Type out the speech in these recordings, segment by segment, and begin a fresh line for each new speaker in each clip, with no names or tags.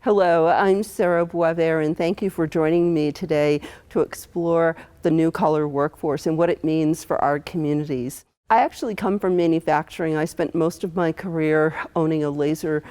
Hello, I'm Sarah Boisvert, and thank you for joining me today to explore the new color workforce and what it means for our communities. I actually come from manufacturing. I spent most of my career owning a laser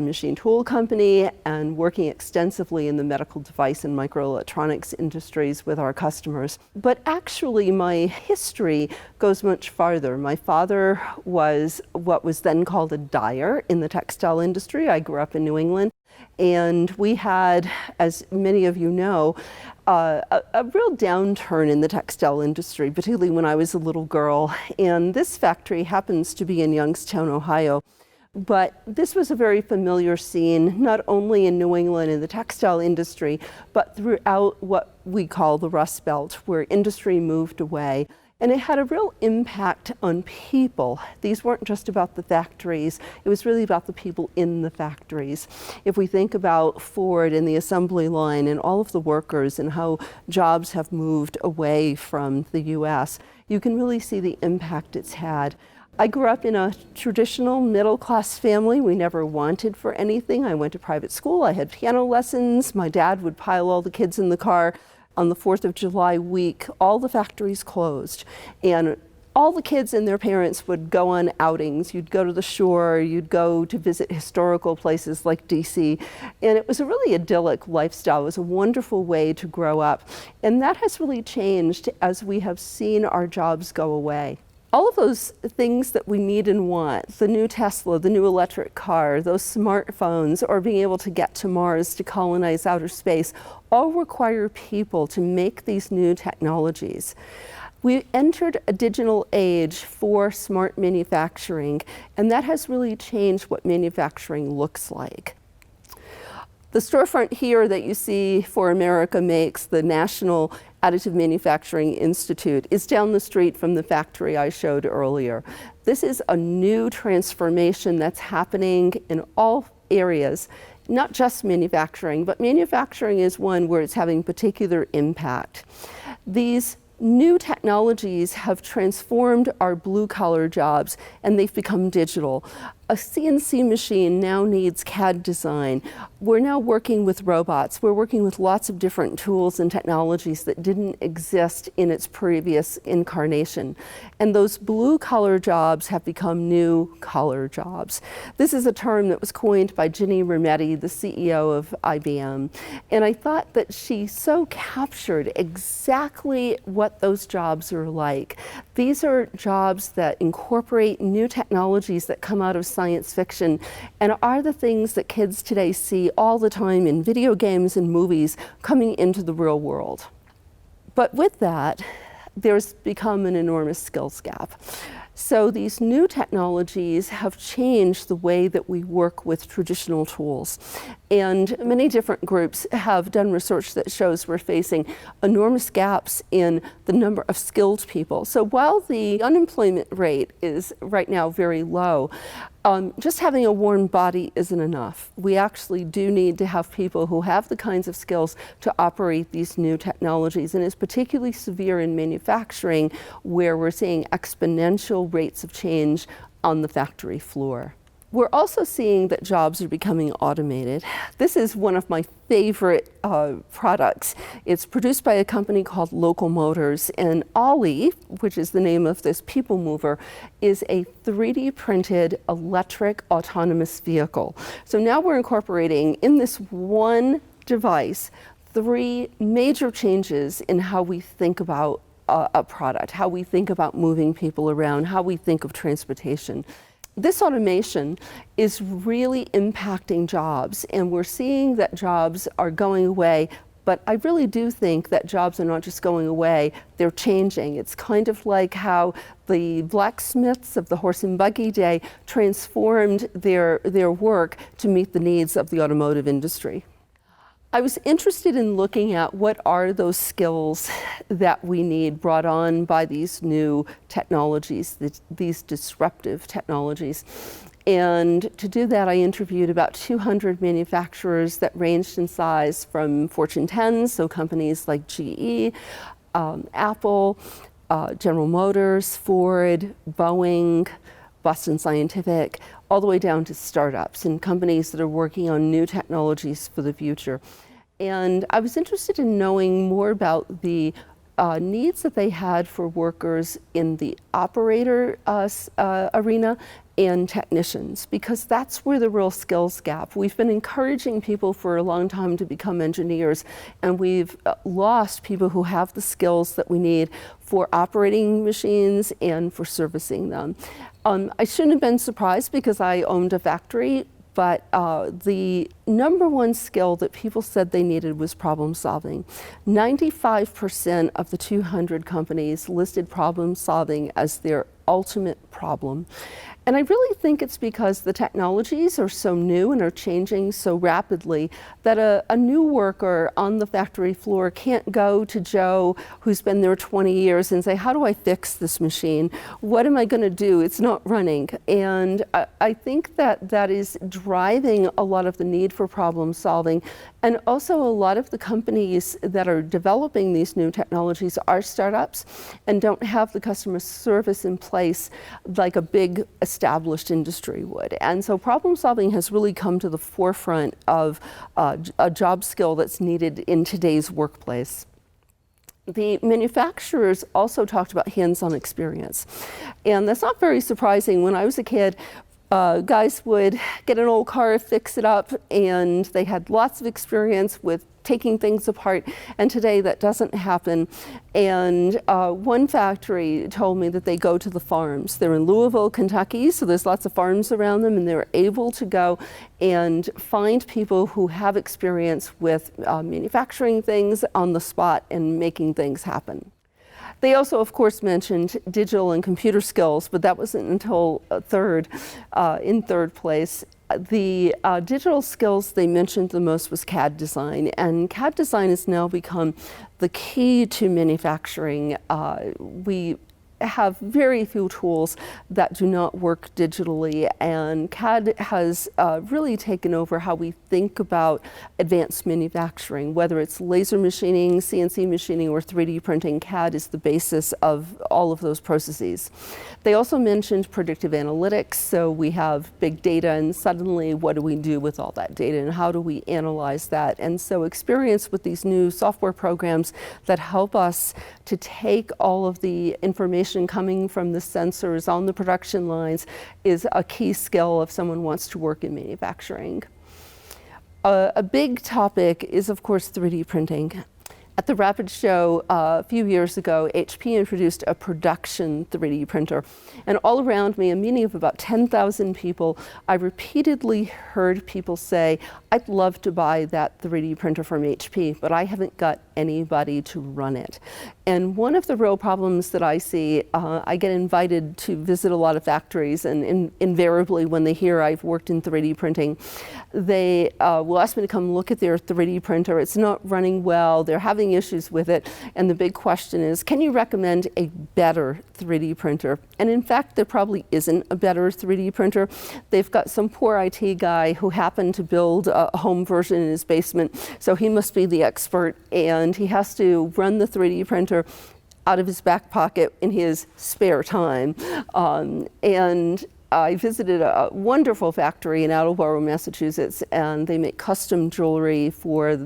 machine tool company and working extensively in the medical device and microelectronics industries with our customers. But actually, my history goes much farther. My father was what was then called a dyer in the textile industry. I grew up in New England. And we had, as many of you know, a real downturn in the textile industry, particularly when I was a little girl. And this factory happens to be in Youngstown, Ohio. But this was a very familiar scene, not only in New England in the textile industry, but throughout what we call the Rust Belt, where industry moved away. And it had a real impact on people. These weren't just about the factories, it was really about the people in the factories. If we think about Ford and the assembly line and all of the workers and how jobs have moved away from the US, you can really see the impact it's had. I grew up in a traditional middle-class family. We never wanted for anything. I went to private school, I had piano lessons, my dad would pile all the kids in the car. On the 4th of July week, all the factories closed, and all the kids and their parents would go on outings. You'd go to the shore, you'd go to visit historical places like DC, and it was a really idyllic lifestyle. It was a wonderful way to grow up, and that has really changed as we have seen our jobs go away. All of those things that we need and want, the new Tesla, the new electric car, those smartphones, or being able to get to Mars to colonize outer space, all require people to make these new technologies. We entered a digital age for smart manufacturing, and that has really changed what manufacturing looks like. The storefront here that you see for America Makes, the National Additive Manufacturing Institute, is down the street from the factory I showed earlier. This is a new transformation that's happening in all areas, not just manufacturing, but manufacturing is one where it's having particular impact. These new technologies have transformed our blue-collar jobs, and they've become digital. A CNC machine now needs CAD design. We're now working with robots. We're working with lots of different tools and technologies that didn't exist in its previous incarnation. And those blue-collar jobs have become new-collar jobs. This is a term that was coined by Ginny Rometty, the CEO of IBM. And I thought that she so captured exactly what those jobs are like. These are jobs that incorporate new technologies that come out of science fiction and are the things that kids today see all the time in video games and movies coming into the real world. But with that, there's become an enormous skills gap. So these new technologies have changed the way that we work with traditional tools. And many different groups have done research that shows we're facing enormous gaps in the number of skilled people. So while the unemployment rate is right now very low, just having a warm body isn't enough. We actually do need to have people who have the kinds of skills to operate these new technologies. And it's particularly severe in manufacturing, where we're seeing exponential rates of change on the factory floor. We're also seeing that jobs are becoming automated. This is one of my favorite products. It's produced by a company called Local Motors, and Ollie, which is the name of this people mover, is a 3D printed electric autonomous vehicle. So now we're incorporating in this one device 3 major changes in how we think about a product, how we think about moving people around, how we think of transportation. This automation is really impacting jobs, and we're seeing that jobs are going away, but I really do think that jobs are not just going away, they're changing. It's kind of like how the blacksmiths of the horse and buggy day transformed their work to meet the needs of the automotive industry. I was interested in looking at what are those skills that we need brought on by these new technologies, these disruptive technologies. And to do that, I interviewed about 200 manufacturers that ranged in size from Fortune 10, so companies like GE, Apple, General Motors, Ford, Boeing, Boston Scientific, all the way down to startups and companies that are working on new technologies for the future. And I was interested in knowing more about the needs that they had for workers in the operator arena and technicians, because that's where the real skills gap. We've been encouraging people for a long time to become engineers, and we've lost people who have the skills that we need for operating machines and for servicing them. I shouldn't have been surprised because I owned a factory, but the number one skill that people said they needed was problem solving. 95% of the 200 companies listed problem solving as their ultimate problem. And I really think it's because the technologies are so new and are changing so rapidly that a new worker on the factory floor can't go to Joe, who's been there 20 years, and say, how do I fix this machine? What am I going to do? It's not running. And I think that that is driving a lot of the need for problem solving. And also a lot of the companies that are developing these new technologies are startups and don't have the customer service in place like a big established industry would. And so problem solving has really come to the forefront of a job skill that's needed in today's workplace. The manufacturers also talked about hands-on experience. And that's not very surprising. When I was a kid, guys would get an old car, fix it up, and they had lots of experience with taking things apart, and today that doesn't happen. And one factory told me that they go to the farms. They're in Louisville, Kentucky, so there's lots of farms around them, and they're able to go and find people who have experience with manufacturing things on the spot and making things happen. They also, of course, mentioned digital and computer skills, but that wasn't until in third place. The digital skills they mentioned the most was CAD design, and CAD design has now become the key to manufacturing. We have very few tools that do not work digitally, and CAD has really taken over how we think about advanced manufacturing. Whether it's laser machining, CNC machining, or 3D printing, CAD is the basis of all of those processes. They also mentioned predictive analytics, so we have big data, and suddenly what do we do with all that data, and how do we analyze that? And so experience with these new software programs that help us to take all of the information coming from the sensors on the production lines is a key skill if someone wants to work in manufacturing. A big topic is, of course, 3D printing. At the Rapid Show a few years ago, HP introduced a production 3D printer. And all around me, a meeting of about 10,000 people, I repeatedly heard people say, I'd love to buy that 3D printer from HP, but I haven't got anybody to run it. And one of the real problems that I see, I get invited to visit a lot of factories, and invariably when they hear I've worked in 3D printing, they will ask me to come look at their 3D printer. It's not running well, they're having issues with it, and the big question is, can you recommend a better 3D printer? And in fact, there probably isn't a better 3D printer. They've got some poor IT guy who happened to build a home version in his basement, so he must be the expert, and he has to run the 3D printer out of his back pocket in his spare time. And I visited a wonderful factory in Attleboro, Massachusetts, and they make custom jewelry for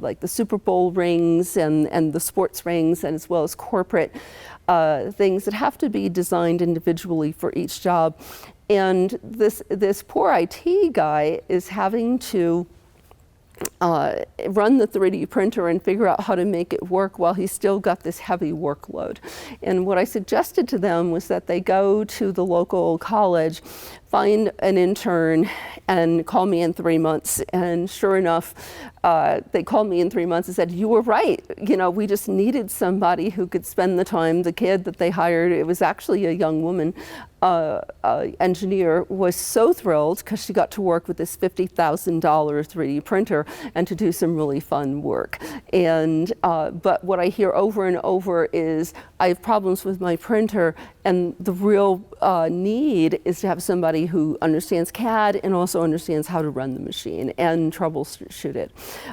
like the Super Bowl rings and the sports rings, and as well as corporate things that have to be designed individually for each job. And this poor IT guy is having to run the 3D printer and figure out how to make it work while he's still got this heavy workload. And what I suggested to them was that they go to the local college, find an intern, and call me in 3 months. And sure enough, they called me in 3 months and said, you were right. You know, we just needed somebody who could spend the time. The kid that they hired, it was actually a young woman, engineer, was so thrilled because she got to work with this $50,000 3D printer and to do some really fun work. And but what I hear over and over is, I have problems with my printer, and the real need is to have somebody who understands CAD and also understands how to run the machine and troubleshoot it.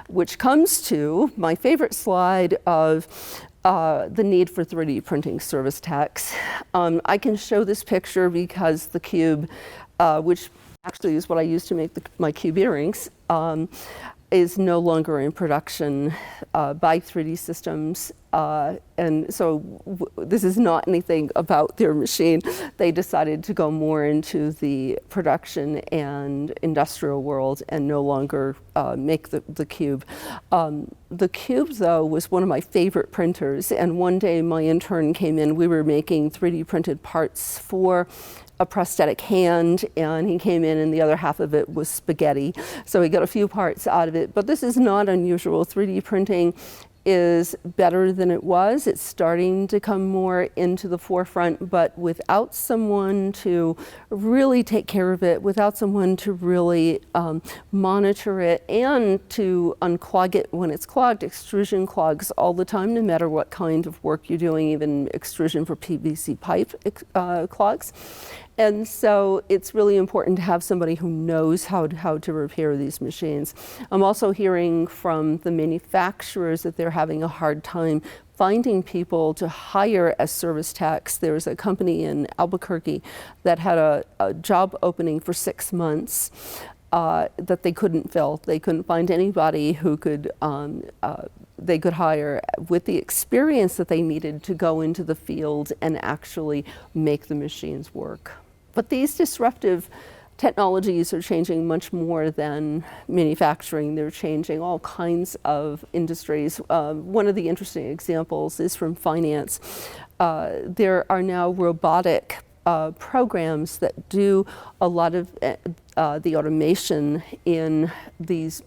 Which comes to my favorite slide of the need for 3D printing service techs. I can show this picture because theCUBE, which actually is what I use to make my cube earrings, is no longer in production by 3D Systems. And so this is not anything about their machine. They decided to go more into the production and industrial world and no longer make the cube. The cube, though, was one of my favorite printers. And one day my intern came in. We were making 3D printed parts for a prosthetic hand, and he came in and the other half of it was spaghetti. So he got a few parts out of it. But this is not unusual. 3D printing is better than it was. It's starting to come more into the forefront, but without someone to really take care of it, without someone to really monitor it and to unclog it when it's clogged. Extrusion clogs all the time, no matter what kind of work you're doing, even extrusion for PVC pipe clogs. And so it's really important to have somebody who knows how to repair these machines. I'm also hearing from the manufacturers that they're having a hard time finding people to hire as service techs. There's a company in Albuquerque that had a job opening for 6 months that they couldn't fill. They couldn't find anybody who could they could hire with the experience that they needed to go into the field and actually make the machines work. But these disruptive technologies are changing much more than manufacturing. They're changing all kinds of industries. One of the interesting examples is from finance. There are now robotic programs that do a lot of the automation in these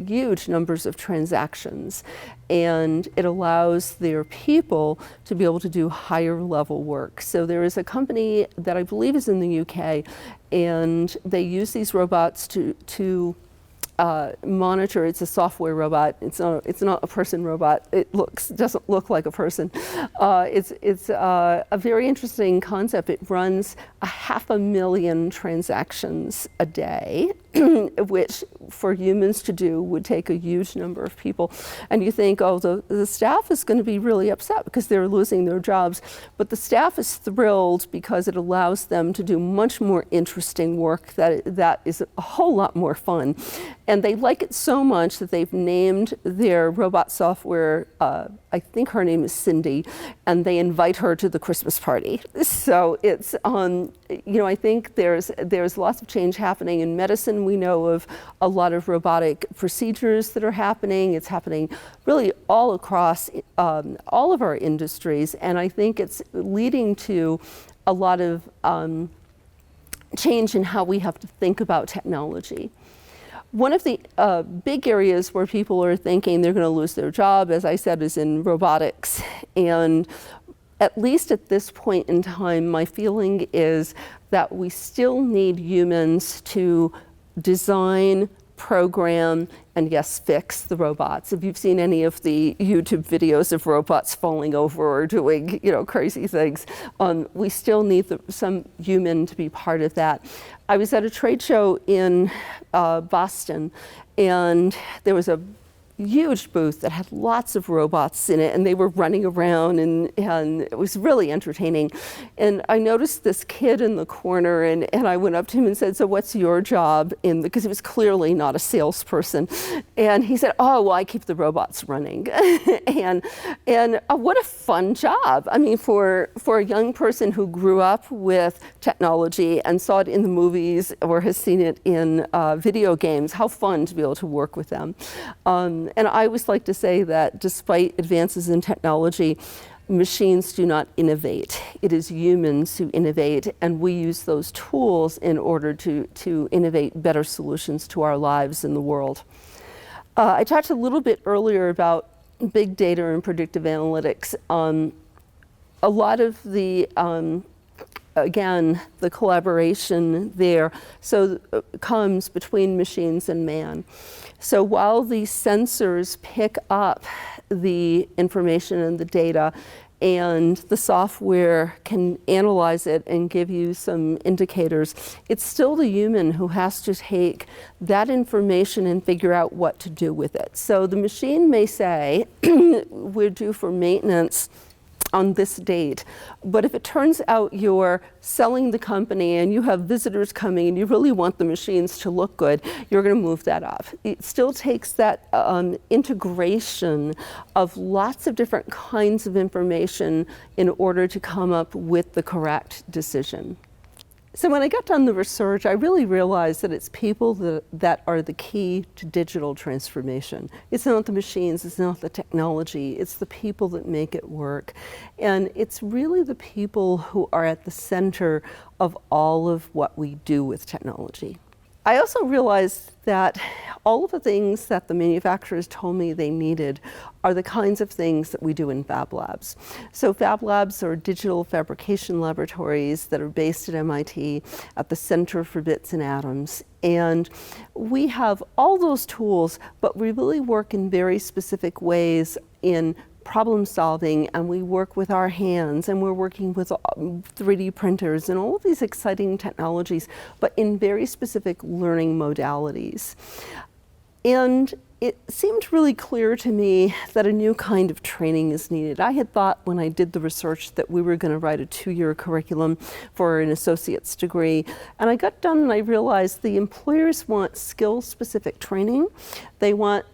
huge numbers of transactions, and it allows their people to be able to do higher level work. So there is a company that I believe is in the UK, and they use these robots to monitor. It's a software robot. It's not a person robot. It doesn't look like a person. It's a very interesting concept. It runs 500,000 transactions a day, which for humans to do would take a huge number of people. And you think, oh, the staff is going to be really upset because they're losing their jobs. But the staff is thrilled because it allows them to do much more interesting work that is a whole lot more fun. And they like it so much that they've named their robot software, I think her name is Cindy, and they invite her to the Christmas party. So it's, I think there's lots of change happening in medicine. We know of a lot of robotic procedures that are happening. It's happening really all across all of our industries, and I think it's leading to a lot of change in how we have to think about technology. One of the big areas where people are thinking they're going to lose their job, as I said, is in robotics. And at least at this point in time, my feeling is that we still need humans to design, program, and yes, fix the robots. If you've seen any of the YouTube videos of robots falling over or doing, crazy things, we still need some human to be part of that. I was at a trade show in Boston, and there was a huge booth that had lots of robots in it, and they were running around, and it was really entertaining. And I noticed this kid in the corner, and I went up to him and said, "So what's your job?" Because he was clearly not a salesperson. And he said, "Oh, well, I keep the robots running." and what a fun job. I mean, for a young person who grew up with technology and saw it in the movies or has seen it in video games, how fun to be able to work with them. And I always like to say that despite advances in technology, machines do not innovate. It is humans who innovate, and we use those tools in order to innovate better solutions to our lives in the world. I talked a little bit earlier about big data and predictive analytics. A lot of the again, the collaboration there comes between machines and man. So while these sensors pick up the information and the data, and the software can analyze it and give you some indicators, it's still the human who has to take that information and figure out what to do with it. So the machine may say, we're due for maintenance on this date. But if it turns out you're selling the company and you have visitors coming and you really want the machines to look good, you're going to move that up. It still takes that integration of lots of different kinds of information in order to come up with the correct decision. So when I got done the research, I really realized that it's people that are the key to digital transformation. It's not the machines, it's not the technology, it's the people that make it work. And it's really the people who are at the center of all of what we do with technology. I also realized that all of the things that the manufacturers told me they needed are the kinds of things that we do in Fab Labs. So Fab Labs are digital fabrication laboratories that are based at MIT at the Center for Bits and Atoms. And we have all those tools, but we really work in very specific ways in problem solving, and we work with our hands, and we're working with 3D printers and all of these exciting technologies, but in very specific learning modalities. And it seemed really clear to me that a new kind of training is needed. I had thought when I did the research that we were going to write a 2-year curriculum for an associate's degree, and I got done and I realized the employers want skill-specific training. They want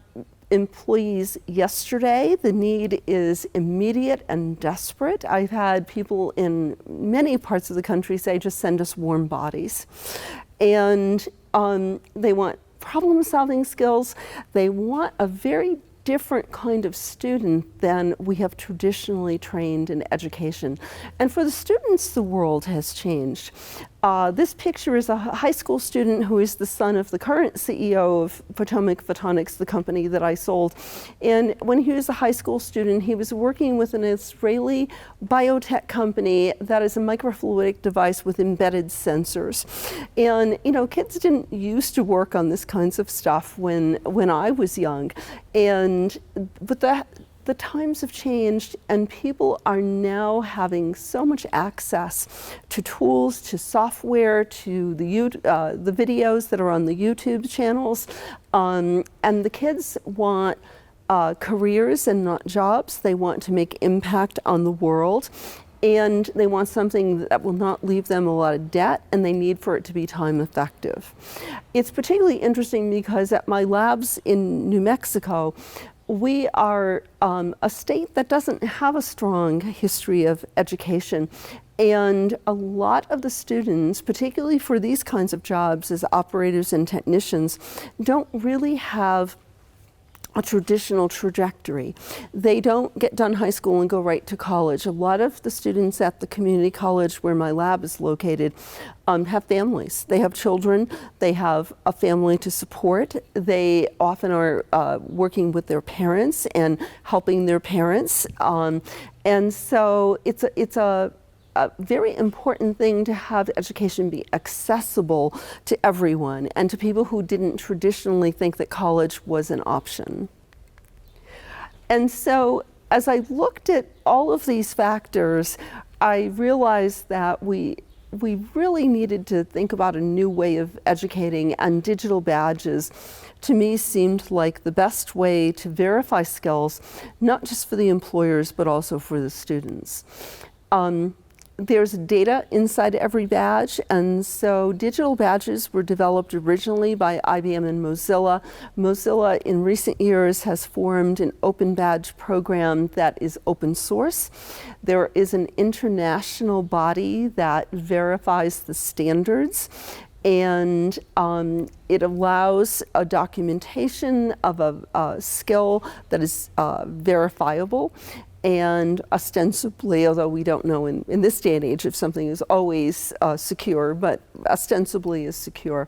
employees yesterday. The need is immediate and desperate. I've had people in many parts of the country say, just send us warm bodies. And they want problem-solving skills. They want a very different kind of student than we have traditionally trained in education. And for the students, the world has changed. This picture is a high school student who is the son of the current CEO of Potomac Photonics, the company that I sold. And when he was a high school student, he was working with an Israeli biotech company that is a microfluidic device with embedded sensors. And you know, kids didn't used to work on this kinds of stuff when I was young. But the times have changed, and people are now having so much access to tools, to software, to the videos that are on the YouTube channels, and the kids want careers and not jobs. They want to make impact on the world, and they want something that will not leave them a lot of debt, and they need for it to be time effective. It's particularly interesting because at my labs in New Mexico, we are a state that doesn't have a strong history of education, and a lot of the students, particularly for these kinds of jobs as operators and technicians, don't really have a traditional trajectory. They don't get done high school and go right to college. A lot of the students at the community college where my lab is located have families. They have children, they have a family to support. They often are working with their parents and helping their parents. And so it's a very important thing to have education be accessible to everyone and to people who didn't traditionally think that college was an option. And so as I looked at all of these factors, I realized that we really needed to think about a new way of educating, and digital badges to me seemed like the best way to verify skills, not just for the employers but also for the students. There's data inside every badge, and so digital badges were developed originally by IBM and Mozilla. Mozilla in recent years has formed an open badge program that is open source. There is an international body that verifies the standards, and it allows a documentation of a skill that is verifiable. And ostensibly, although we don't know in this day and age if something is always secure, but ostensibly is secure.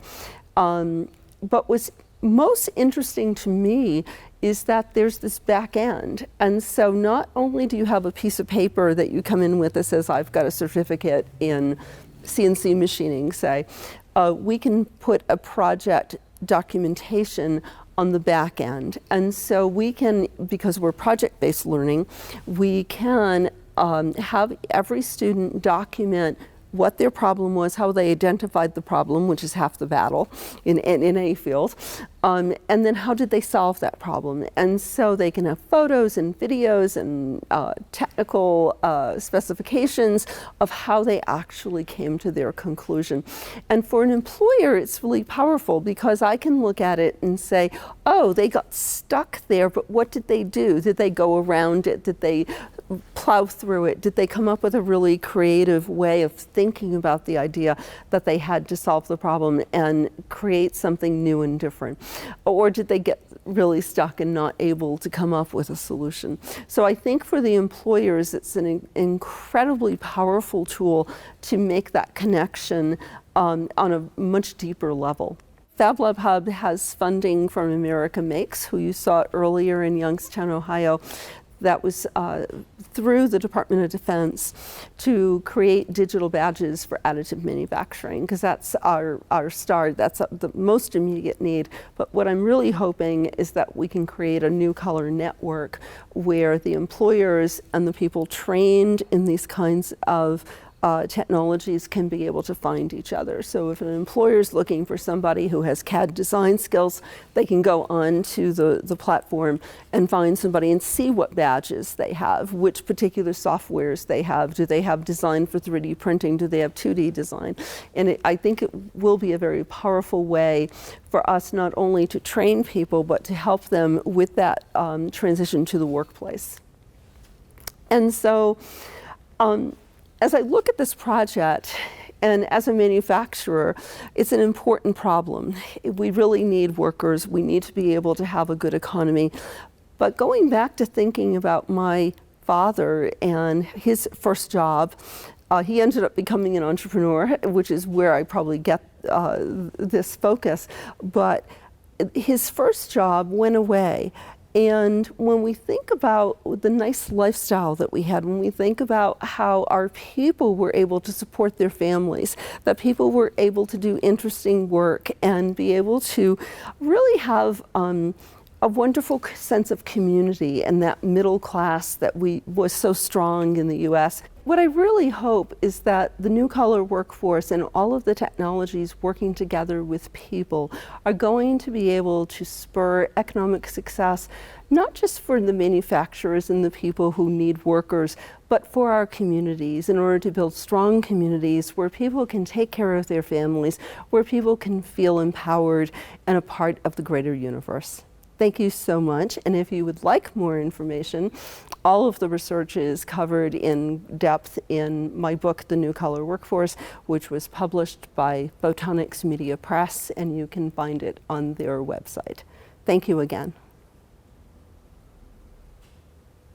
But what's most interesting to me is that there's this back end. And so not only do you have a piece of paper that you come in with that says, I've got a certificate in CNC machining, say, we can put a project documentation on the back end. And so we can, because we're project-based learning, we can have every student document what their problem was, how they identified the problem, which is half the battle in any field, and then how did they solve that problem. And so they can have photos and videos and technical specifications of how they actually came to their conclusion. And for an employer, it's really powerful because I can look at it and say, oh, they got stuck there, but what did they do? Did they go around it? Did they plow through it? Did they come up with a really creative way of thinking about the idea that they had to solve the problem and create something new and different? Or did they get really stuck and not able to come up with a solution? So I think for the employers, it's an incredibly powerful tool to make that connection on a much deeper level. Fab Lab Hub has funding from America Makes, who you saw earlier in Youngstown, Ohio. That was through the Department of Defense to create digital badges for additive manufacturing, because that's our start, that's the most immediate need. But what I'm really hoping is that we can create a new color network where the employers and the people trained in these kinds of technologies can be able to find each other. So if an employer is looking for somebody who has CAD design skills, they can go on to the platform and find somebody and see what badges they have, which particular softwares they have. Do they have design for 3D printing? Do they have 2D design? And I think it will be a very powerful way for us not only to train people, but to help them with that transition to the workplace. And so, as I look at this project, and as a manufacturer, it's an important problem. We really need workers. We need to be able to have a good economy. But going back to thinking about my father and his first job, he ended up becoming an entrepreneur, which is where I probably get this focus. But his first job went away. And when we think about the nice lifestyle that we had, when we think about how our people were able to support their families, that people were able to do interesting work and be able to really have a wonderful sense of community and that middle class that was so strong in the US. What I really hope is that the new color workforce and all of the technologies working together with people are going to be able to spur economic success, not just for the manufacturers and the people who need workers, but for our communities, in order to build strong communities where people can take care of their families, where people can feel empowered and a part of the greater universe. Thank you so much, and if you would like more information, all of the research is covered in depth in my book, The New Color Workforce, which was published by Photonics Media Press, and you can find it on their website. Thank you again.